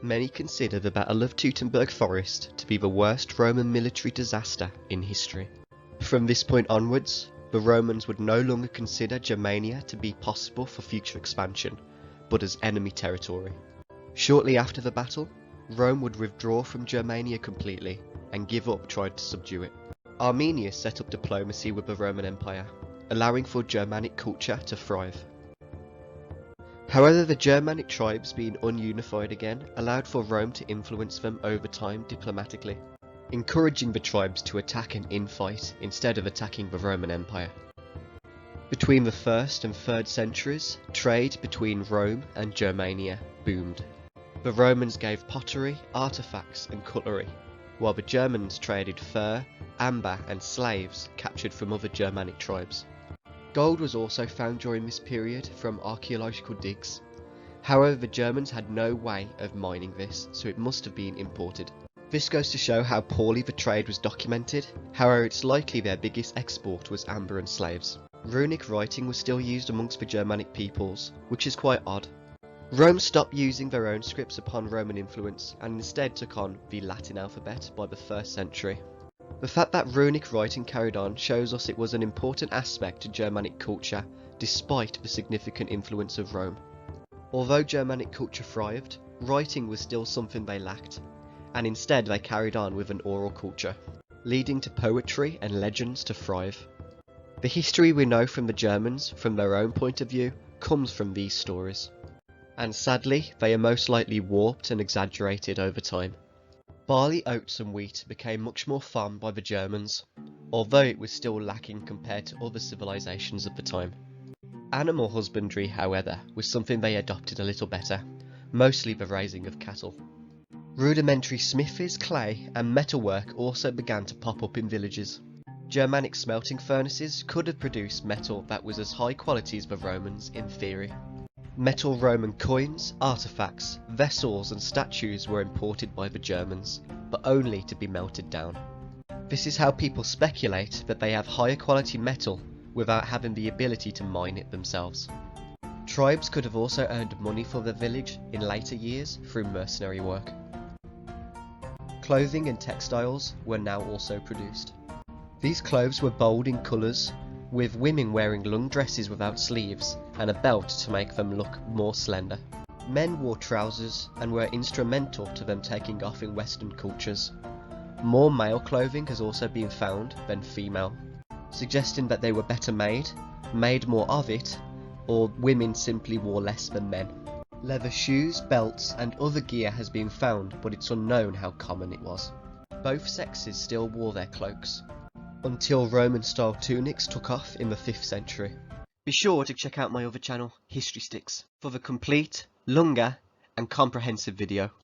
Many consider the Battle of Teutoburg Forest to be the worst Roman military disaster in history. From this point onwards, the Romans would no longer consider Germania to be possible for future expansion, but as enemy territory. Shortly after the battle, Rome would withdraw from Germania completely and give up trying to subdue it. Armenius set up diplomacy with the Roman Empire, allowing for Germanic culture to thrive. However, the Germanic tribes being ununified again allowed for Rome to influence them over time diplomatically, encouraging the tribes to attack and infight instead of attacking the Roman Empire. Between the 1st and 3rd centuries, trade between Rome and Germania boomed. The Romans gave pottery, artifacts and cutlery, while the Germans traded fur, amber and slaves captured from other Germanic tribes. Gold was also found during this period from archaeological digs. However, the Germans had no way of mining this, so it must have been imported. This goes to show how poorly the trade was documented. However, it's likely their biggest export was amber and slaves. Runic writing was still used amongst the Germanic peoples, which is quite odd. Rome stopped using their own scripts upon Roman influence and instead took on the Latin alphabet by the 1st century. The fact that runic writing carried on shows us it was an important aspect to Germanic culture despite the significant influence of Rome. Although Germanic culture thrived, writing was still something they lacked, and instead they carried on with an oral culture, leading to poetry and legends to thrive. The history we know from the Germans, from their own point of view, comes from these stories. And sadly, they are most likely warped and exaggerated over time. Barley, oats and wheat became much more farmed by the Germans, although it was still lacking compared to other civilizations of the time. Animal husbandry, however, was something they adopted a little better, mostly the raising of cattle. Rudimentary smithies, clay and metalwork also began to pop up in villages. Germanic smelting furnaces could have produced metal that was as high quality as the Romans in theory. Metal Roman coins, artifacts, vessels and statues were imported by the Germans, but only to be melted down. This is how people speculate that they have higher quality metal without having the ability to mine it themselves. Tribes could have also earned money for their village in later years through mercenary work. Clothing and textiles were now also produced. These clothes were bold in colours, with women wearing long dresses without sleeves and a belt to make them look more slender. Men wore trousers and were instrumental to them taking off in Western cultures. More male clothing has also been found than female, suggesting that they were better made more of it, or women simply wore less than men. Leather shoes, belts and other gear has been found, but it's unknown how common it was. Both sexes still wore their cloaks, until Roman style tunics took off in the 5th century. Be sure to check out my other channel, History Sticks, for the complete, longer and comprehensive video.